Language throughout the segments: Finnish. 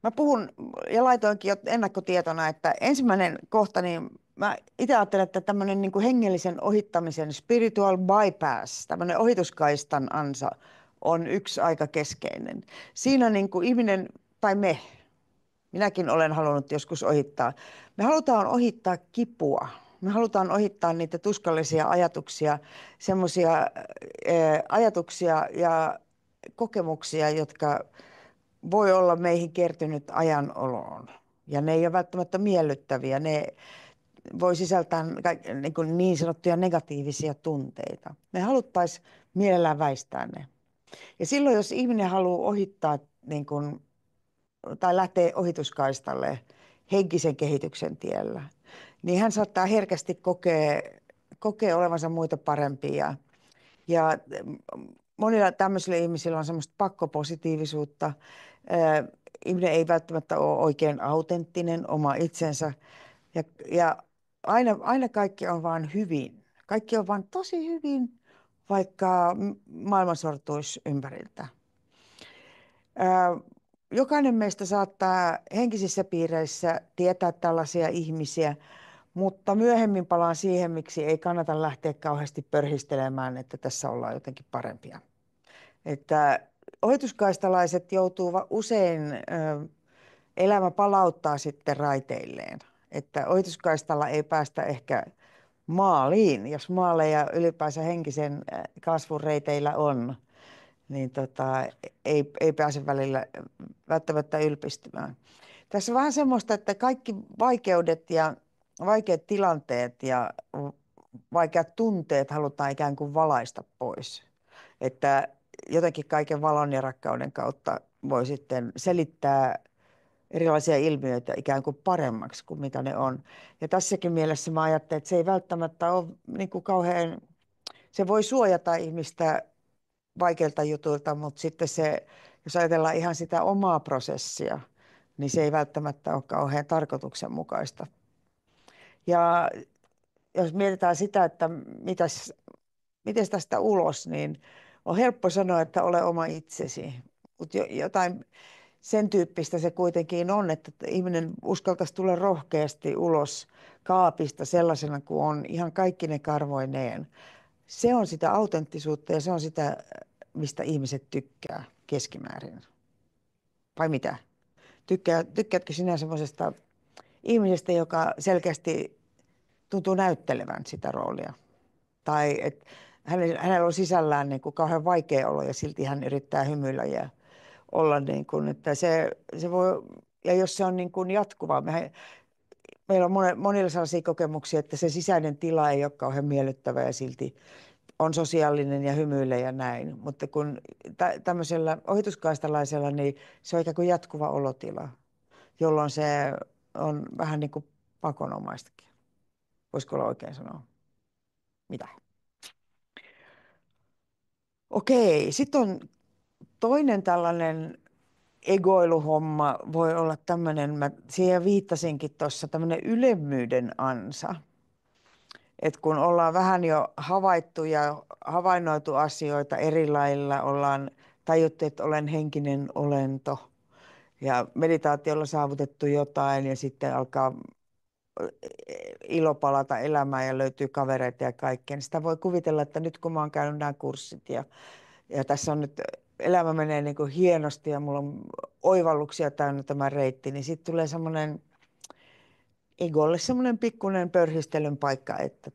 Mä puhun ja laitoinkin jo ennakkotietona, että ensimmäinen kohta, niin mä itse ajattelen, että tämmöinen niin kuin hengellisen ohittamisen spiritual bypass, tämmöinen ohituskaistan ansa on yksi aika keskeinen. Siinä niin kuin ihminen tai minäkin olen halunnut joskus ohittaa. Me halutaan ohittaa kipua. Me halutaan ohittaa niitä tuskallisia ajatuksia, semmoisia ajatuksia ja kokemuksia, jotka voi olla meihin kertynyt ajanoloon. Ja ne ei ole välttämättä miellyttäviä. Ne voi sisältää niin sanottuja negatiivisia tunteita. Me haluttaisiin mielellään väistää ne. Ja silloin, jos ihminen haluaa ohittaa niin kuin, tai lähtee ohituskaistalle henkisen kehityksen tiellä, niin hän saattaa herkästi kokea olevansa muita parempia. Ja monilla tämmöisillä ihmisillä on semmoista pakkopositiivisuutta. Ihminen ei välttämättä ole oikein autenttinen oma itsensä. Ja aina kaikki on vaan hyvin. Kaikki on vaan tosi hyvin, vaikka maailma sortuisi ympäriltä. Jokainen meistä saattaa henkisissä piireissä tietää tällaisia ihmisiä, mutta myöhemmin palaan siihen, miksi ei kannata lähteä kauheasti pörhistelemään, että tässä ollaan jotenkin parempia. Että ohituskaistalaiset joutuu usein, elämä palauttaa sitten raiteilleen. Että ohituskaistalla ei päästä ehkä maaliin, jos maaleja ylipäänsä henkisen kasvun reiteillä on, niin ei pääse välillä välttämättä ylpistymään. Tässä on vähän semmoista, että kaikki vaikeudet ja vaikeat tilanteet ja vaikeat tunteet halutaan ikään kuin valaista pois. Että jotenkin kaiken valon ja rakkauden kautta voi sitten selittää erilaisia ilmiöitä ikään kuin paremmaksi kuin mitä ne on. Ja tässäkin mielessä mä ajattelen, että se ei välttämättä ole niin kuin kauhean, se voi suojata ihmistä vaikeilta jutuilta, mutta sitten se, jos ajatellaan ihan sitä omaa prosessia, niin se ei välttämättä ole kauhean tarkoituksenmukaista. Ja jos mietitään sitä, että miten tästä ulos, niin on helppo sanoa, että ole oma itsesi. Mutta jotain sen tyyppistä se kuitenkin on, että ihminen uskaltaisi tulla rohkeasti ulos kaapista sellaisena kuin on, ihan kaikki ne karvoineen. Se on sitä autenttisuutta ja se on sitä, mistä ihmiset tykkää keskimäärin. Vai mitä? Tykkäätkö sinä semmoisesta ihmisestä, joka selkeästi tuntuu näyttelevän sitä roolia? Tai että hänellä on sisällään niin kuin kauhean vaikea olo ja silti hän yrittää hymyillä ja olla niin kuin, että se voi, ja jos se on niin kuin jatkuvaa, meillä on monilla sellaisia kokemuksia, että se sisäinen tila ei ole kauhean miellyttävä ja silti on sosiaalinen ja hymyilee ja näin. Mutta kun tämmöisellä ohituskaistalaisella, niin se on ikään kuin jatkuva olotila, jolloin se on vähän niin kuin pakonomaistakin. Voisiko olla oikein sanoa? Mitä? Okei, sitten on toinen tällainen egoiluhomma voi olla tämmöinen, mä siihen viittasinkin tuossa, tämmöinen ylemmyyden ansa. Että kun ollaan vähän jo havaittu ja havainnoitu asioita eri lailla, ollaan tajuttu, että olen henkinen olento ja meditaatiolla saavutettu jotain ja sitten alkaa ilo palata elämään ja löytyy kavereita ja kaikkea, niin sitä voi kuvitella, että nyt kun mä oon käynyt nämä kurssit ja tässä on nyt, elämä menee niin kuin hienosti ja mulla on oivalluksia täynnä tämä reitti, niin sitten tulee semmoinen egolle semmoinen pikkuinen pörhistelyn paikka, että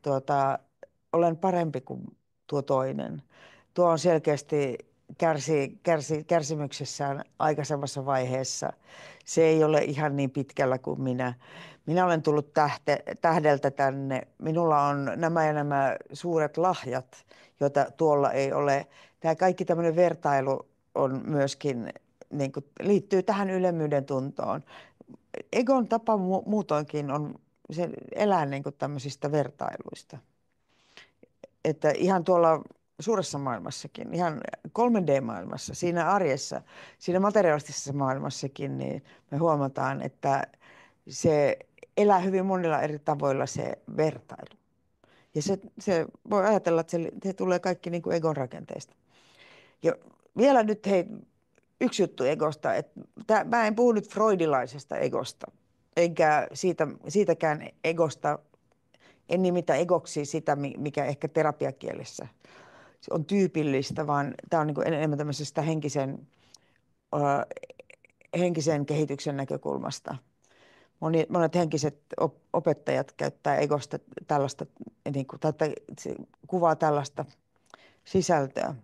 olen parempi kuin tuo toinen. Tuo on selkeästi kärsimyksessään aikaisemmassa vaiheessa. Se ei ole ihan niin pitkällä kuin minä. Minä olen tullut tähdeltä tänne. Minulla on nämä ja nämä suuret lahjat, joita tuolla ei ole. Tämä kaikki tämmöinen vertailu on myöskin, niin kuin, liittyy tähän ylemmyyden tuntoon. Egon tapa muutoinkin on se elää niin kuin tämmöisistä vertailuista. Että ihan tuolla suuressa maailmassakin, ihan 3D-maailmassa, siinä arjessa, siinä materialistisessa maailmassakin, niin me huomataan, että se elää hyvin monilla eri tavoilla se vertailu. Ja se voi ajatella, että se tulee kaikki niin kuin egon rakenteesta. Ja vielä nyt hei, yksi juttu egosta. Mä en puhu nyt freudilaisesta egosta, enkä siitäkään egosta, en nimitä egoksi sitä, mikä ehkä terapiakielessä on tyypillistä, vaan tämä on niin kuin enemmän tämmöisestä henkisen kehityksen näkökulmasta. Monet henkiset opettajat käyttää egosta tällaista, niin kuin, tai se kuvaa tällaista sisältöä.